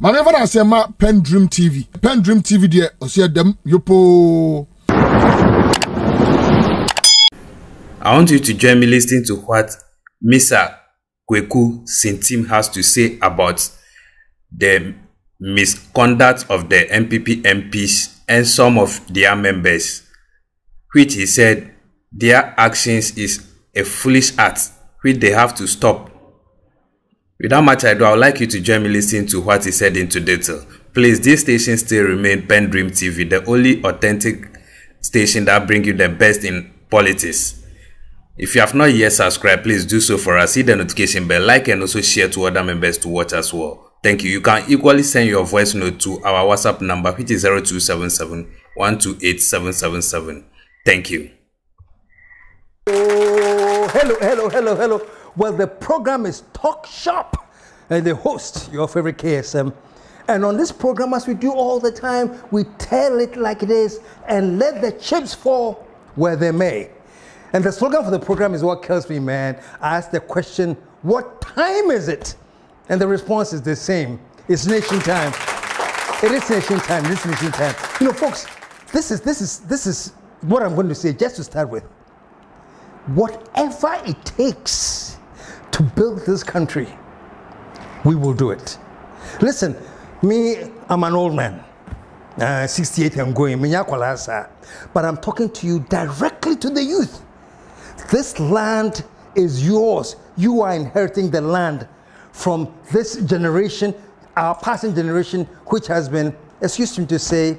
Manever I say ma PENDREAM TV. PENDREAM TV there, I see them yopo. I want you to join me listening to what Mr. Kweku Sintim has to say about the misconduct of the MPP MPs and some of their members, which he said their actions is a foolish act which they have to stop. Without much ado, I would like you to join me listening to what he said into detail. Please, this station still remain PENDREAM TV, the only authentic station that brings you the best in politics. If you have not yet subscribed, please do so for us. Hit the notification bell, like, and also share to other members to watch as well. Thank you. You can equally send your voice note to our WhatsApp number, which is 0277 128 777. Thank you. Oh, hello. Well, the program is Talk Shop, and the host, your favorite KSM. And on this program, as we do all the time, we tell it like it is and let the chips fall where they may. And the slogan for the program is what kills me, man. I ask the question, what time is it? And the response is the same. It's nation time. It is nation time. It's nation time. You know, folks, this is what I'm going to say just to start with. Whatever it takes to build this country, we will do it. Listen, me, I'm an old man. 68 I'm going. But I'm talking to you directly to the youth. This land is yours. You are inheriting the land from this generation, our passing generation, which has been, excuse me to say,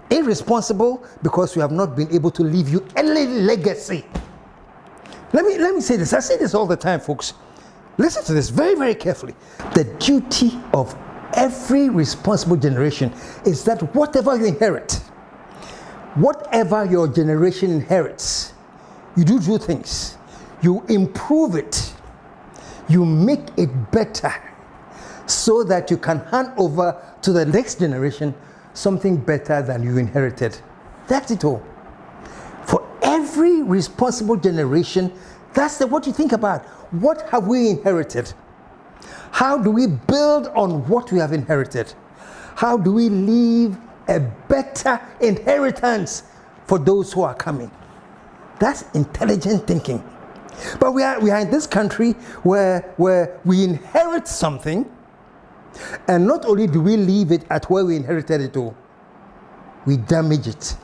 irresponsible because we have not been able to leave you any legacy. Let me say this. I say this all the time, folks. Listen to this very, very carefully. The duty of every responsible generation is that whatever you inherit, whatever your generation inherits, you do two things. You improve it. You make it better so that you can hand over to the next generation something better than you inherited. That's it all. For every responsible generation, that's what you think about. What have we inherited? How do we build on what we have inherited? How do we leave a better inheritance for those who are coming? That's intelligent thinking. But we are in this country where we inherit something, and not only do we leave it at where we inherited it all, we damage it.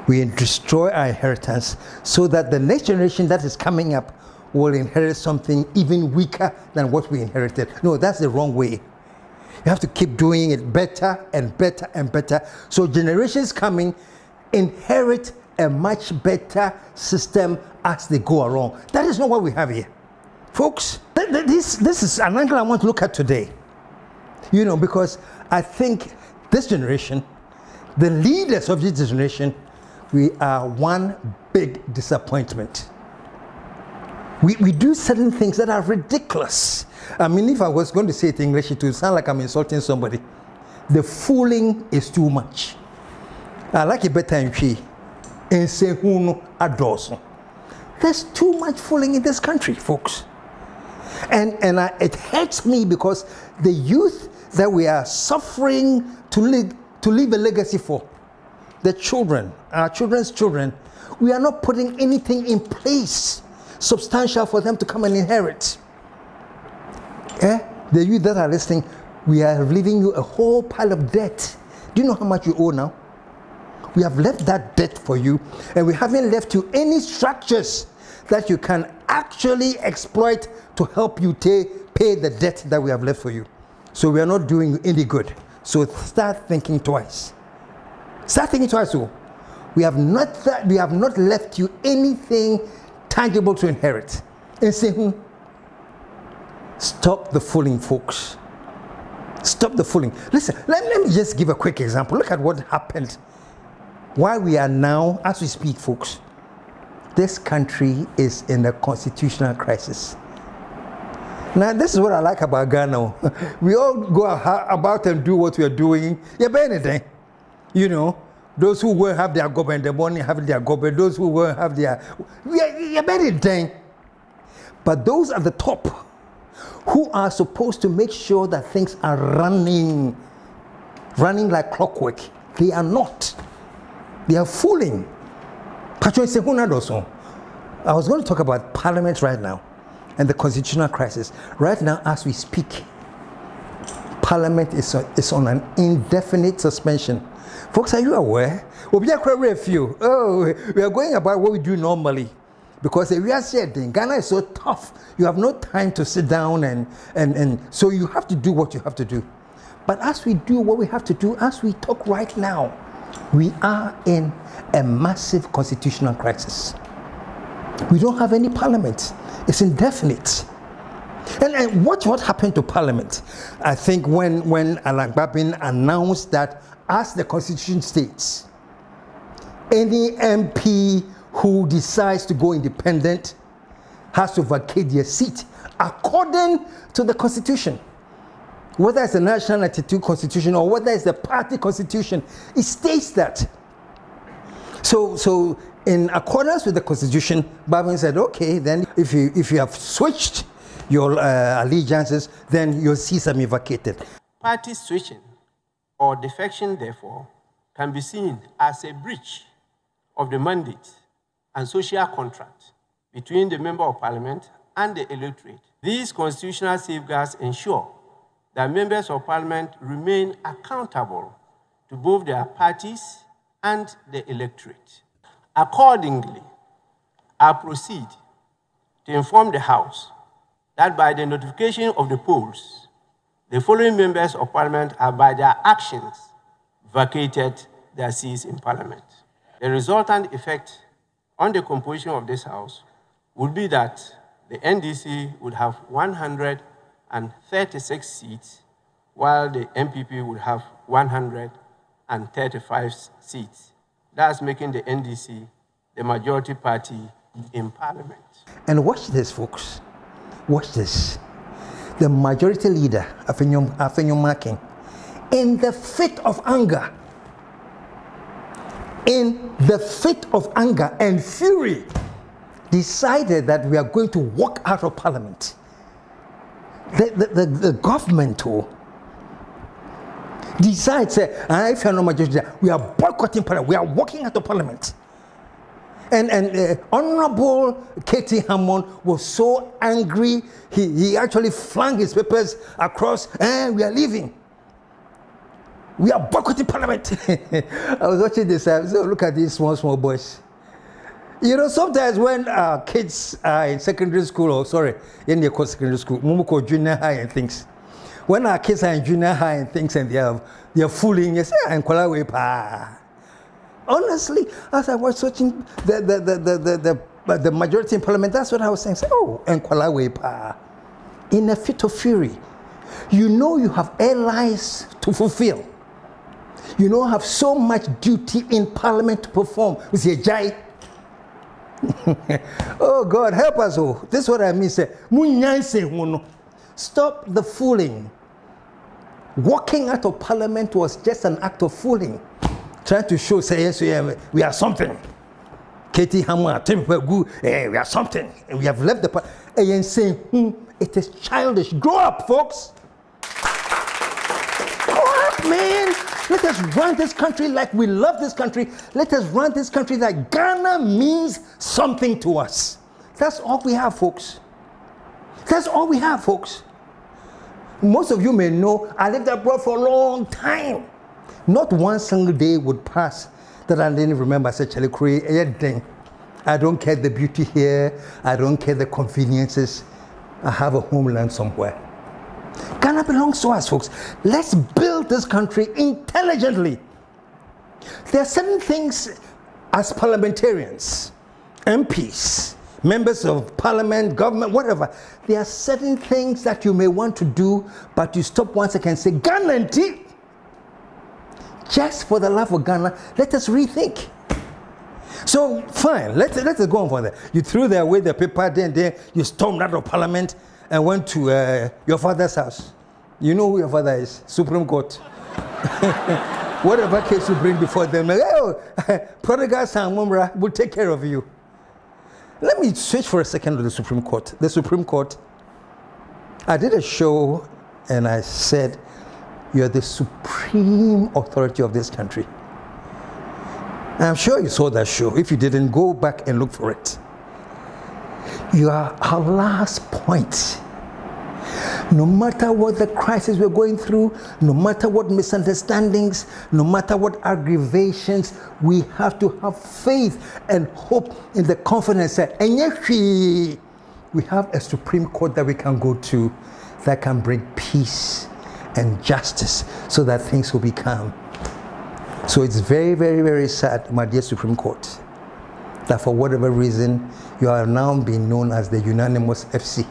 We destroy our inheritance so that the next generation that is coming up will inherit something even weaker than what we inherited. No, that's the wrong way. You have to keep doing it better and better and better. So generations coming inherit a much better system as they go along. That is not what we have here. Folks, this is an angle I want to look at today. You know, because I think this generation, the leaders of this generation, we are one big disappointment. We do certain things that are ridiculous. I mean, if I was going to say it in English, it would sound like I'm insulting somebody. The fooling is too much. I like it better in Chi. And say, there's too much fooling in this country, folks. And it hurts me because the youth that we are suffering to leave a legacy for, the children, our children's children, we are not putting anything in place substantial for them to come and inherit. The youth that are listening, we are leaving you a whole pile of debt. Do you know how much you owe now? We have left that debt for you, and we haven't left you any structures that you can actually exploit to help you pay the debt that we have left for you. So we are not doing you any good. So start thinking twice. Start thinking twice. So we have not left you anything tangible to inherit. And say, stop the fooling, folks. Stop the fooling. Listen, let me just give a quick example. Look at what happened. Why we are now, as we speak, folks, this country is in a constitutional crisis. Now, this is what I like about Ghana. We all go about and do what we are doing. Yeah, but anything. You know, those who will have their government, the money have their government, those who will have their... Yeah, but anything. But those at the top who are supposed to make sure that things are running like clockwork. They are not. They are fooling. I was going to talk about Parliament right now and the constitutional crisis. Right now, as we speak, Parliament is on an indefinite suspension. Folks, are you aware? Oh, we are going about what we do normally. Because we are saying Ghana is so tough. You have no time to sit down and so you have to do what you have to do. But as we do what we have to do, as we talk right now, we are in a massive constitutional crisis. We don't have any parliament. It's indefinite. And what happened to Parliament? I think when Alan Babin announced that, as the Constitution states, any MP who decides to go independent has to vacate their seat according to the Constitution. Whether it's the 1992 Constitution or whether it's the party Constitution, it states that. So in accordance with the Constitution, Babin said, okay, then if you have switched your allegiances, then your seats are vacated. Party switching or defection, therefore, can be seen as a breach of the mandate and social contract between the Member of Parliament and the electorate. These constitutional safeguards ensure that Members of Parliament remain accountable to both their parties and the electorate. Accordingly, I proceed to inform the House that by the notification of the polls, the following Members of Parliament have by their actions vacated their seats in Parliament. The resultant effect on the composition of this House would be that the NDC would have 136 seats, while the MPP would have 135 seats. That's making the NDC the majority party in Parliament. And watch this, folks. Watch this. The majority leader, Afenyo Marking, in the fit of anger, and fury, decided that we are going to walk out of Parliament. The government decides, if you're not majority, we are boycotting Parliament. We are walking out of Parliament. And Honorable Katie Hammond was so angry, he actually flung his papers across, and we are leaving. We are boycotting Parliament. I was watching this, so look at these small boys. You know, sometimes when kids are in secondary school, in the secondary school, Mumuko junior high and things. When our kids are in junior high and things and they are fooling, you say, and honestly, as I was watching the majority in Parliament, that's what I was saying. And in a fit of fury, you know you have allies to fulfill. You know have so much duty in Parliament to perform. We say, Jai. Oh God, help us all. This is what I mean. Stop the fooling. Walking out of Parliament was just an act of fooling. Trying to show, say, yes, we are something. Katie Hammer, we are something. And we have left the party. And saying, it is childish. Grow up, folks. Grow up, man. Let us run this country like we love this country. Let us run this country like Ghana means something to us. That's all we have, folks. That's all we have, folks. Most of you may know I lived abroad for a long time. Not one single day would pass that I didn't remember such a thing. I don't care the beauty here. I don't care the conveniences. I have a homeland somewhere. Ghana belongs to us, folks. Let's build this country intelligently. There are certain things as parliamentarians, MPs, members of parliament, government, whatever. There are certain things that you may want to do, but you stop once again and say, Ghana, just for the love of Ghana, let us rethink. So, fine, let's go on for that. You threw away the paper, then you stormed out of Parliament and went to your father's house. You know who your father is? Supreme Court. Whatever case you bring before them, like, prodigal son, Mumra, will take care of you. Let me switch for a second to the Supreme Court. The Supreme Court, I did a show and I said, you're the supreme authority of this country. And I'm sure you saw that show. If you didn't, go back and look for it. You are our last point. No matter what the crisis we're going through, no matter what misunderstandings, no matter what aggravations, we have to have faith and hope in the confidence that we have a Supreme Court that we can go to that can bring peace and justice so that things will be calm. So it's very, very, very sad, my dear Supreme Court, that for whatever reason, you are now being known as the unanimous FC.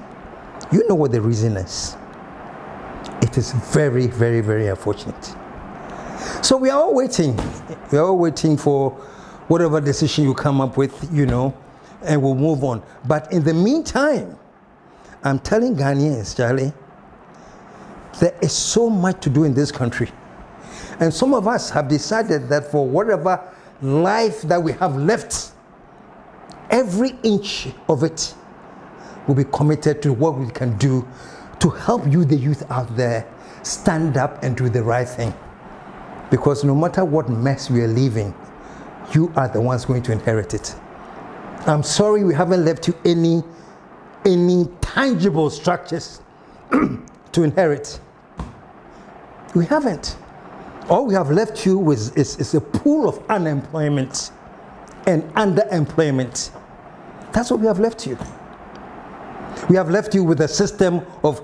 You know what the reason is. It is very, very, very unfortunate. So we are all waiting. We are all waiting for whatever decision you come up with, you know, and we'll move on. But in the meantime, I'm telling Ghanaians, Charlie, there is so much to do in this country. And some of us have decided that for whatever life that we have left, every inch of it will be committed to what we can do to help you, the youth out there, stand up and do the right thing. Because no matter what mess we are leaving, you are the ones going to inherit it. I'm sorry we haven't left you any tangible structures to inherit. We haven't. All we have left you with is a pool of unemployment and underemployment. That's what we have left you. We have left you with a system of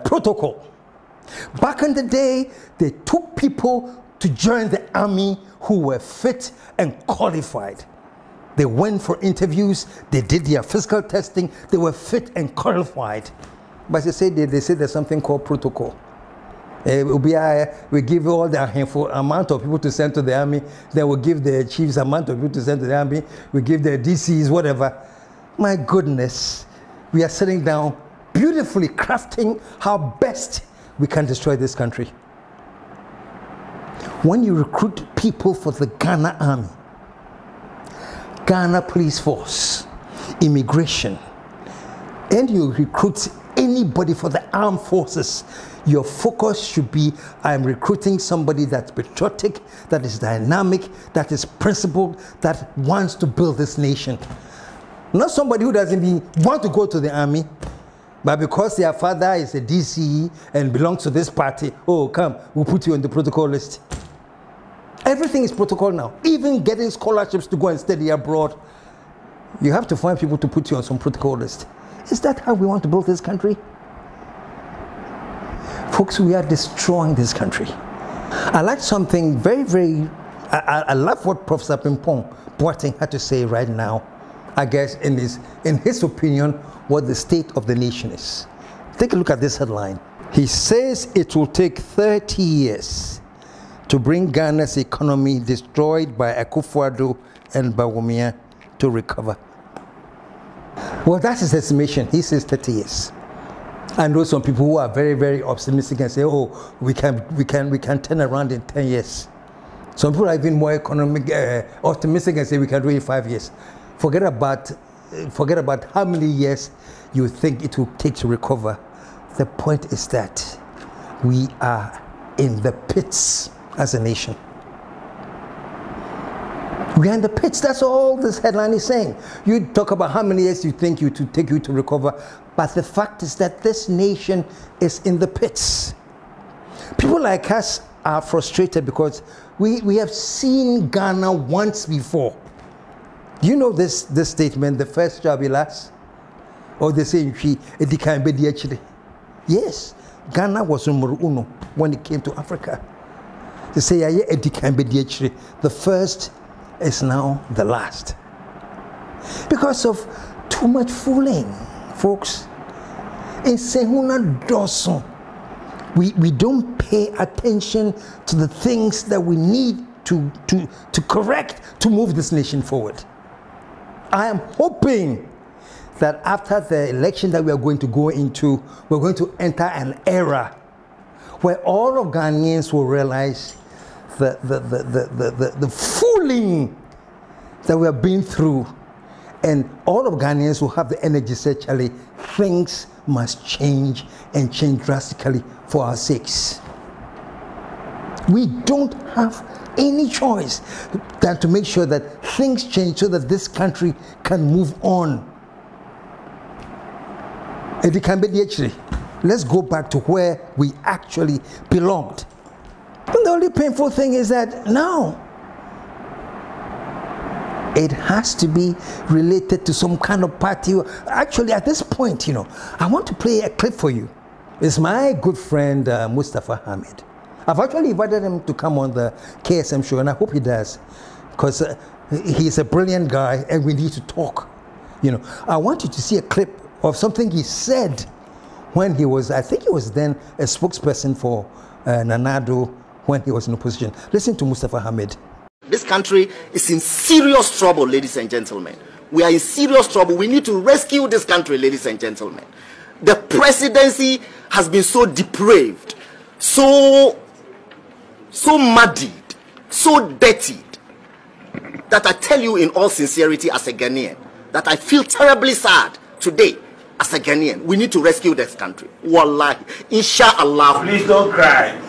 protocol. Back in the day, they took people to join the army who were fit and qualified. They went for interviews, they did their physical testing, they were fit and qualified. But they say there's something called protocol. We give all the handful amount of people to send to the army, then we'll give the chiefs amount of people to send to the army, we give the DCs, whatever. My goodness, we are sitting down beautifully crafting how best we can destroy this country. When you recruit people for the Ghana Army, Ghana Police Force, immigration, and you recruit anybody for the armed forces, your focus should be, I'm recruiting somebody that's patriotic, that is dynamic, that is principled, that wants to build this nation. Not somebody who doesn't even want to go to the army, but because their father is a DCE and belongs to this party, oh, come, we'll put you on the protocol list. Everything is protocol now. Even getting scholarships to go and study abroad, you have to find people to put you on some protocol list. Is that how we want to build this country? Folks, we are destroying this country. I like something I love what Professor Pimpong Boateng had to say right now. I guess in his opinion, what the state of the nation is. Take a look at this headline. He says it will take 30 years to bring Ghana's economy destroyed by Akufo-Addo and Bawumia to recover. Well, that's his estimation. He says 30 years. I know some people who are very, very optimistic and say, oh, we can turn around in 10 years. Some people are even more optimistic and say we can do it in 5 years. Forget about how many years you think it will take to recover. The point is that we are in the pits as a nation. We are in the pits. That's all this headline is saying. You talk about how many years you think it will take you to recover, but the fact is that this nation is in the pits. People like us are frustrated because we have seen Ghana once before. Do you know this statement, the first shall be last? Or they say, yes, Ghana was number uno when it came to Africa. They say, the first is now the last. Because of too much fooling, folks. In Sehuna Dawson, we don't pay attention to the things that we need to correct to move this nation forward. I am hoping that after the election that we are going to go into, we're going to enter an era where all of Ghanaians will realize the fooling that we have been through, and all of Ghanaians will have the energy to say, Charlie, things must change and change drastically for our sakes. We don't have any choice than to make sure that things change so that this country can move on. And it can be actually. Let's go back to where we actually belonged. And the only painful thing is that now it has to be related to some kind of party. Actually, at this point, you know, I want to play a clip for you. It's my good friend Mustafa Hamid. I've actually invited him to come on the KSM show, and I hope he does, because he's a brilliant guy and we need to talk. You know, I want you to see a clip of something he said when he was, I think he was then a spokesperson for Nanado when he was in opposition. Listen to Mustafa Hamid. This country is in serious trouble, ladies and gentlemen. We are in serious trouble. We need to rescue this country, ladies and gentlemen. The presidency has been so depraved, so muddied, so dirtied, that I tell you in all sincerity as a Ghanaian, that I feel terribly sad today as a Ghanaian. We need to rescue this country. Wallahi, inshallah. Please don't cry.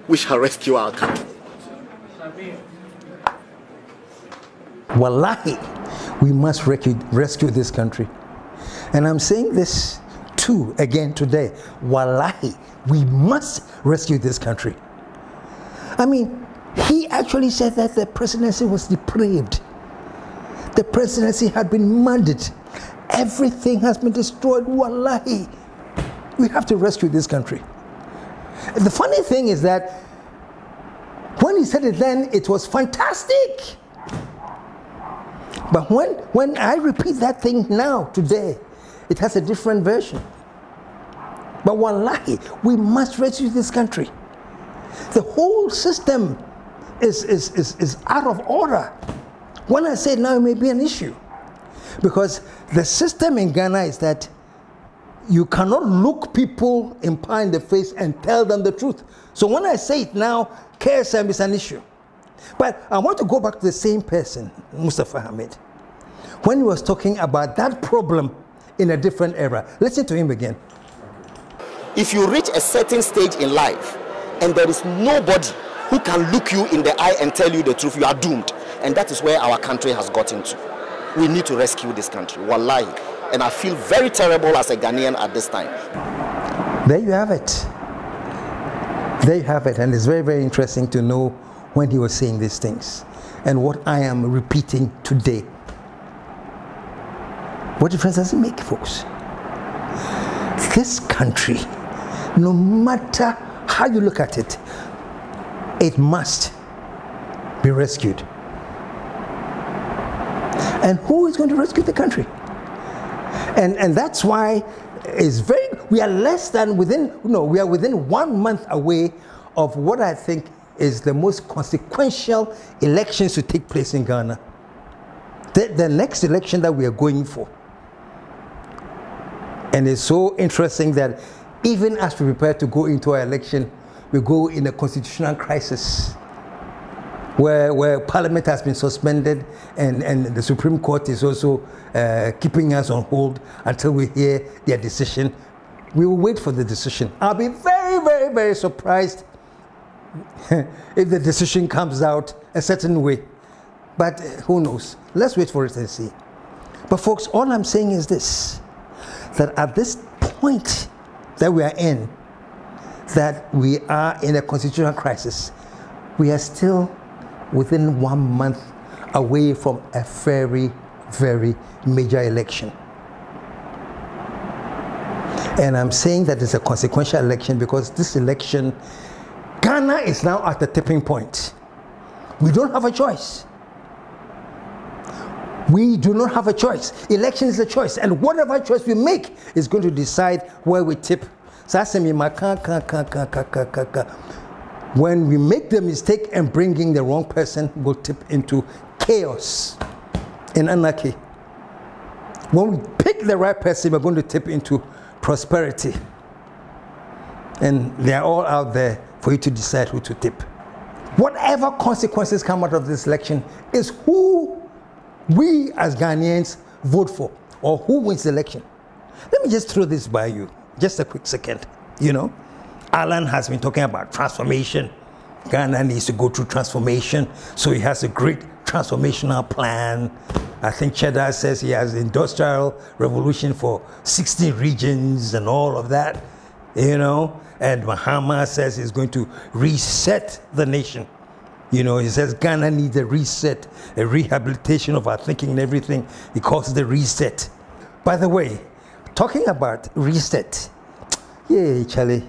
We shall rescue our country. Wallahi, we must rescue this country. And I'm saying this too again today. Wallahi, we must rescue this country. I mean, he actually said that the presidency was depraved. The presidency had been murdered. Everything has been destroyed. Wallahi, we have to rescue this country. The funny thing is that when he said it then, it was fantastic. But when I repeat that thing now, today, it has a different version. But wallahi, we must rescue this country. The whole system is out of order. When I say it now, it may be an issue. Because the system in Ghana is that you cannot look people in power in the face and tell them the truth. So when I say it now, KSM is an issue. But I want to go back to the same person, Mustafa Hamid, when he was talking about that problem in a different era. Listen to him again. If you reach a certain stage in life and there is nobody who can look you in the eye and tell you the truth, you are doomed. And that is where our country has gotten to. We need to rescue this country, wallahi. And I feel very terrible as a Ghanaian at this time. There you have it. There you have it. And it's very, very interesting to know when he was saying these things and what I am repeating today. What difference does it make, folks? This country, no matter how you look at it, it must be rescued. And who is going to rescue the country? And that's why it's we are less than we are within 1 month away of what I think is the most consequential elections to take place in Ghana. The next election that we are going for. And it's so interesting that even as we prepare to go into our election, we go in a constitutional crisis where Parliament has been suspended and the Supreme Court is also keeping us on hold until we hear their decision. We will wait for the decision. I'll be very, very, very surprised if the decision comes out a certain way. But who knows? Let's wait for it and see. But folks, all I'm saying is this, that at this point that we are in, that we are in a constitutional crisis, we are still within 1 month away from a very, very major election. And I'm saying that it's a consequential election because this election, Ghana is now at the tipping point. We don't have a choice. We do not have a choice. Election is a choice. And whatever choice we make is going to decide where we tip. When we make the mistake and bringing the wrong person, we'll tip into chaos and anarchy. When we pick the right person, we're going to tip into prosperity. And they're all out there for you to decide who to tip. Whatever consequences come out of this election is who we as Ghanaians vote for or who wins the election. Let me just throw this by you, just a quick second. You know, Alan has been talking about transformation. Ghana needs to go through transformation, so he has a great transformational plan. I think Cheddar says he has industrial revolution for 16 regions and all of that, you know. And Mahama says he's going to reset the nation. You know, he says Ghana needs a reset, a rehabilitation of our thinking and everything. He calls it the reset. By the way, talking about reset, yeah, Charlie,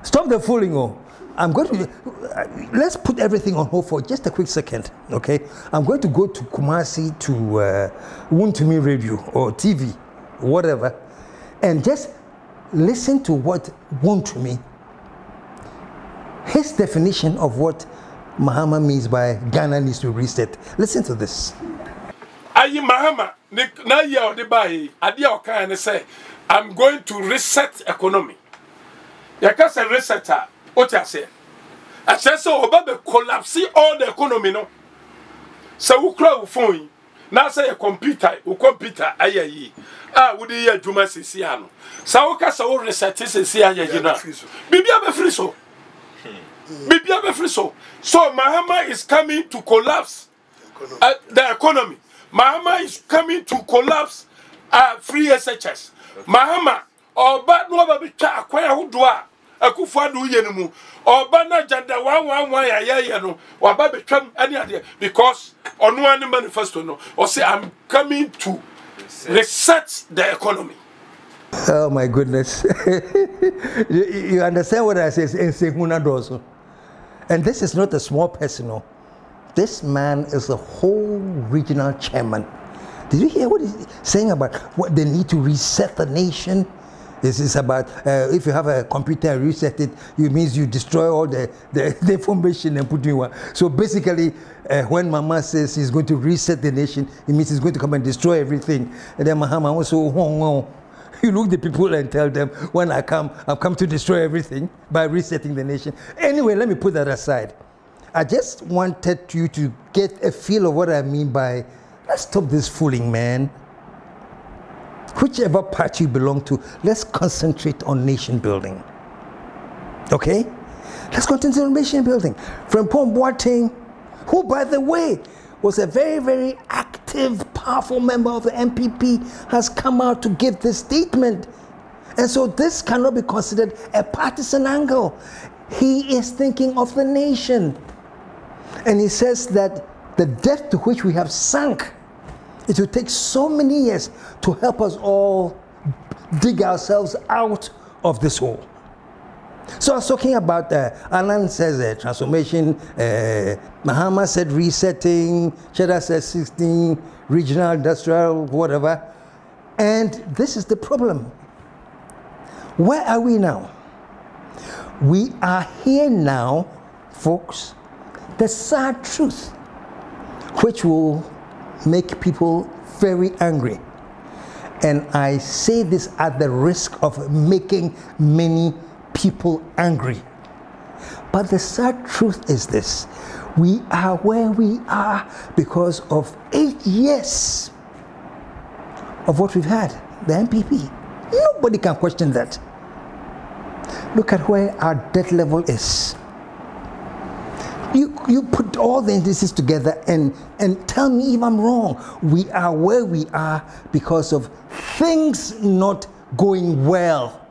stop the fooling, oh. I'm going to, let's put everything on hold for just a quick second, okay? I'm going to go to Kumasi to Wuntumi Radio or TV, whatever, and just listen to what Wuntumi, his definition of what Mahama means by Ghana needs to reset. Listen to this. Ayi Mahama, na ya ode bae, ade o kan ne say, I'm going to reset economy. Ya ka say resetter. What you say? I said so about collapse all the economy no. So we crowd phone. Now say a computer aye. Ah, would you juma sisiano? So we so reset sisia ye na. Bibia be free so. Bibia be free so. So Mahama is coming to collapse the economy. Mahama is coming to collapse free SHS. Mahama oba no be twa akwaya hodoa. Akufadu yenemu obana janda 111 ya no waba betwam ani ade because onu ani manifesto no or say I'm coming to reset the economy. Oh my goodness. you understand what I say? And this is not a small person. No. This man is a whole regional chairman. Did you hear what he's saying about what they need to reset the nation? This is about if you have a computer and reset it, it means you destroy all the information and put in one. So basically, when Mama says he's going to reset the nation, it means he's going to come and destroy everything. And then Mahama also, you look the people and tell them, when I come, I've come to destroy everything by resetting the nation. Anyway, let me put that aside. I just wanted you to get a feel of what I mean by, let's stop this fooling, man. Whichever party you belong to, let's concentrate on nation building. Okay? Let's concentrate on nation building. Frimpong Boateng, who, by the way, was a very, very active, powerful member of the MPP, has come out to give this statement. And so this cannot be considered a partisan angle. He is thinking of the nation. And he says that the depth to which we have sunk, it will take so many years to help us all dig ourselves out of this hole. So I was talking about, Alan says transformation, Mahama said resetting, Cheddar says 16, regional, industrial, whatever. And this is the problem. Where are we now? We are here now, folks. The sad truth, which will make people very angry. And I say this at the risk of making many people angry. But the sad truth is this: we are where we are because of 8 years of what we've had, the MPP. Nobody can question that. Look at where our debt level is. You put all the indices together and tell me if I'm wrong. We are where we are because of things not going well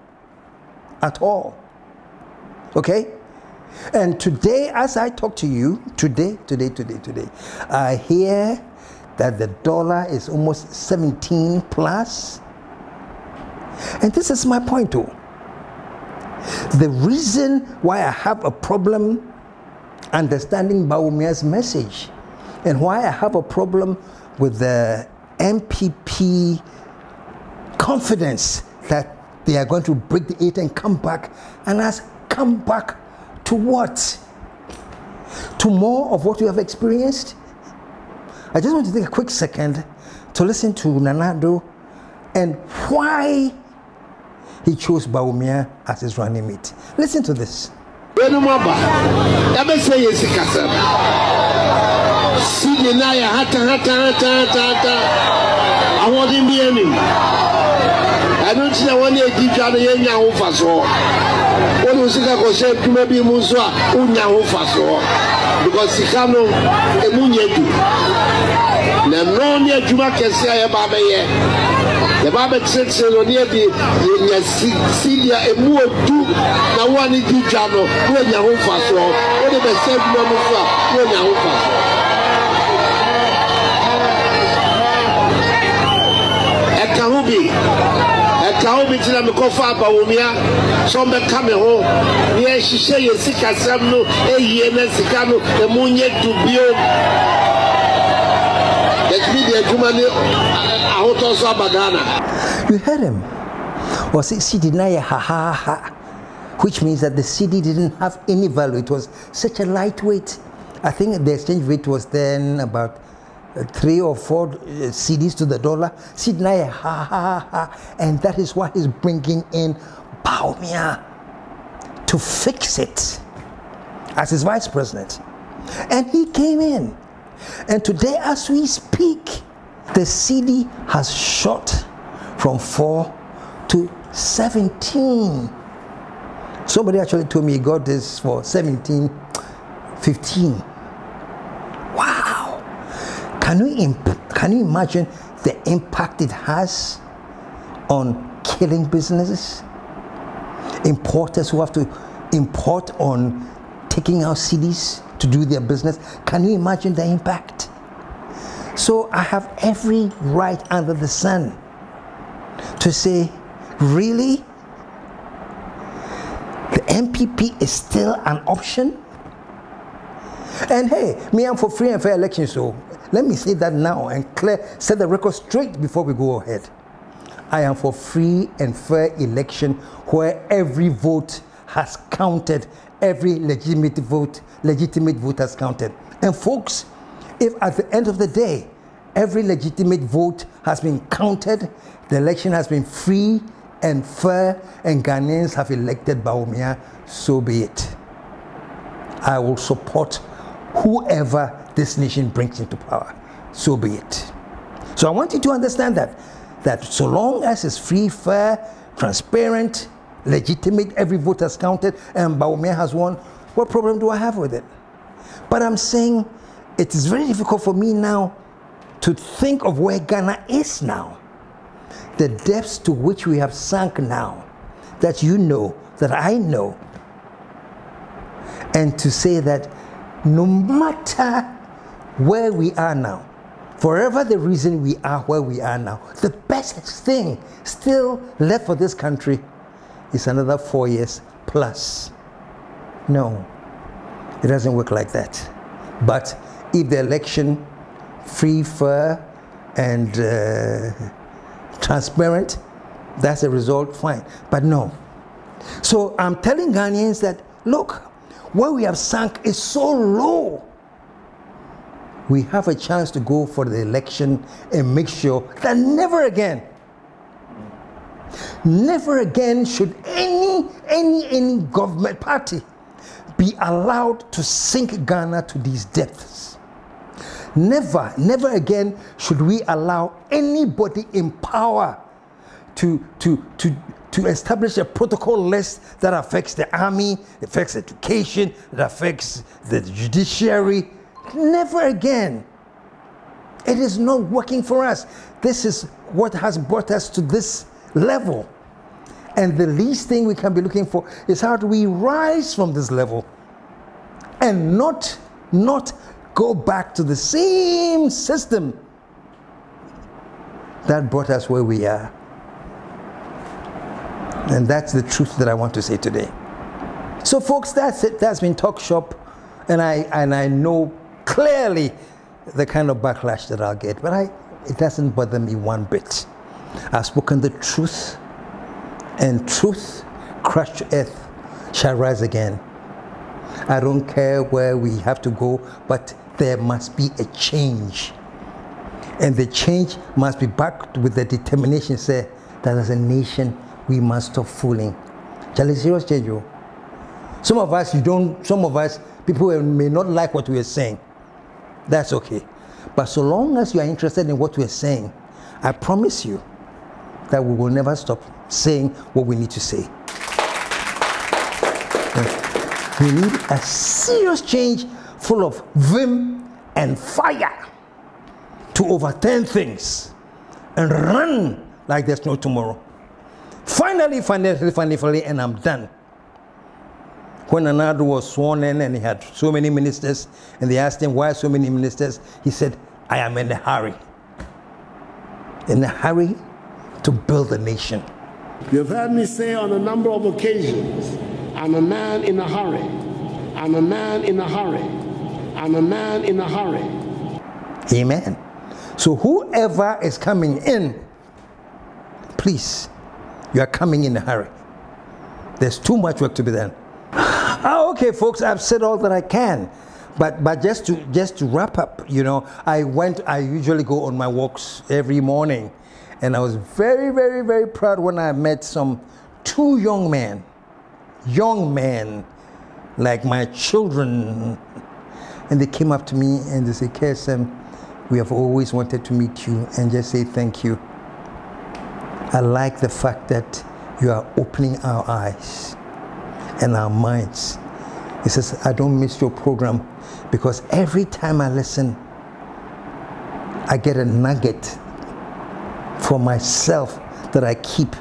at all. Okay? And today, as I talk to you, today, I hear that the dollar is almost 17 plus. And this is my point too. The reason why I have a problem understanding Bawumia's message and why I have a problem with the MPP confidence that they are going to break the 8 and come back, and ask, come back to what? To more of what you have experienced? I just want to take a quick second to listen to Nanado and why he chose Bawumia as his running mate. Listen to this. awarding be any. I don't see one year deep down the young faso. What was it I said to maybe Muswa, Unya faso, because Sikano, a Munyedu. Nemonia Juma can say about the Babet said, so near the Celia, a more do, now one is deep down, Unya faso, what if I said Muswa, Unya faso. Ekahubi tina mikofa abawumia sombe kame ho ye shishe ye sika samno eye na sikano emunye dubio ekbi de jumani ahoto so abagana. You heard him. Or see deny ha ha ha, which means that the CD didn't have any value. It was such a lightweight. I think the exchange rate was then about 3 or 4 CDs to the dollar. Sydney, ha ha ha, and that is what is bringing in Baumia to fix it as his vice president. And he came in, and today, as we speak, the CD has shot from 4 to 17. Somebody actually told me he got this for 17, 15. Wow. Can you imagine the impact it has on killing businesses? Importers who have to import on taking out CDs to do their business. Can you imagine the impact? So I have every right under the sun to say, really? The MPP is still an option? And hey, me, I'm for free and fair elections, so let me say that now and set the record straight before we go ahead. I am for free and fair election where every vote has counted, every legitimate vote has counted. And folks, if at the end of the day, every legitimate vote has been counted, the election has been free and fair, and Ghanaians have elected Baumia, so be it. I will support whoever this nation brings into power, so be it. So I want you to understand that so long as it's free, fair, transparent, legitimate, every vote has counted, and Baumia has won, what problem do I have with it? But I'm saying it is very difficult for me now to think of where Ghana is now, the depths to which we have sunk now, that you know, that I know, and to say that no matter where we are now, forever the reason we are where we are now, the best thing still left for this country is another 4 years plus. No, it doesn't work like that. But if the election free, fair, and transparent, that's the result, fine. But no. So I'm telling Ghanaians that, look, where we have sunk is so low. We have a chance to go for the election and make sure that never again should any government party be allowed to sink Ghana to these depths. Never again should we allow anybody in power to establish a protocol list that affects the army, affects education, that affects the judiciary. Never again. It is not working for us. This is what has brought us to this level. And the least thing we can be looking for is how do we rise from this level and not go back to the same system that brought us where we are. And that's the truth that I want to say today. So folks, that's it. That's been Talk Shop, and I know clearly the kind of backlash that I'll get, but it doesn't bother me one bit. I've spoken the truth, and truth crushed to earth shall rise again. I don't care where we have to go, but there must be a change. And the change must be backed with the determination, say, that as a nation, we must stop fooling. Charlie, serious change, you. Some of us, people may not like what we are saying. That's okay. But so long as you are interested in what we are saying, I promise you that we will never stop saying what we need to say. We need a serious change full of vim and fire to overturn things and run like there's no tomorrow. Finally, and I'm done. When Anadu was sworn in and he had so many ministers, and they asked him why so many ministers, he said, I am in a hurry. In a hurry to build a nation. You've heard me say on a number of occasions, I'm a man in a hurry. I'm a man in a hurry. I'm a man in a hurry. Amen. So whoever is coming in, please, you are coming in a hurry. There's too much work to be done. Okay, folks, I've said all that I can. But just to wrap up, you know, I usually go on my walks every morning. And I was very, very, very proud when I met two young men, like my children. And they came up to me and they said, KSM, we have always wanted to meet you and just say thank you. I like the fact that you are opening our eyes and our minds. He says, I don't miss your program because every time I listen, I get a nugget for myself that I keep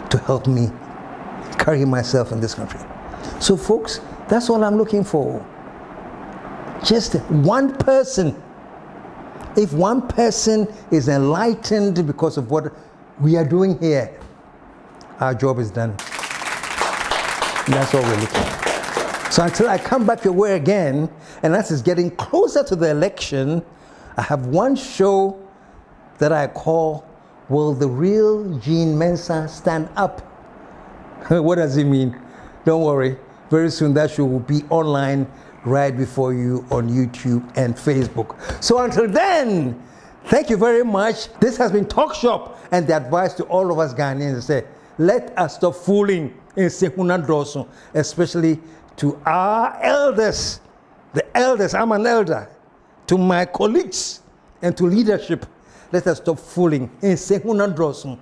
to help me carry myself in this country. So folks, that's all I'm looking for. Just one person. If one person is enlightened because of what we are doing here, our job is done. And that's all we're looking at. So until I come back your way again, and as it's getting closer to the election, I have one show that I call, Will the Real Jean Mensah Stand Up? What does it mean? Don't worry. Very soon that show will be online right before you on YouTube and Facebook. So until then, thank you very much. This has been Talk Shop, and the advice to all of us Ghanaians is say, let us stop fooling in Sehuna Droso, especially to our elders. The elders, I'm an elder. To my colleagues and to leadership, let us stop fooling in Sehuna Droso.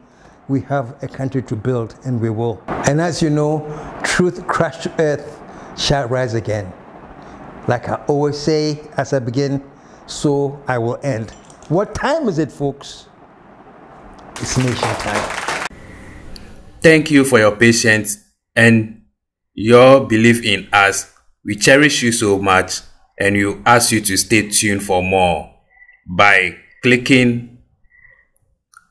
We have a country to build, and we will. And as you know, truth crashed to earth shall rise again. Like I always say as I begin, so I will end. What time is it, folks? It's nation time. Thank you for your patience and your belief in us. We cherish you so much, and we ask you to stay tuned for more by clicking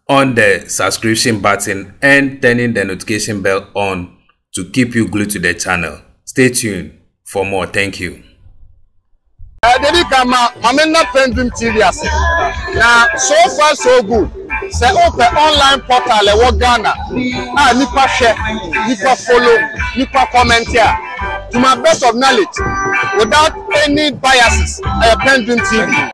on the subscription button and turning the notification bell on to keep you glued to the channel. Stay tuned for more. Thank you. PENDREAM TV now, so far so good. Say open online portal e wo Ghana. Nipa share, nipa follow, nipa comment here. To my best of knowledge, without any biases, PENDREAM TV.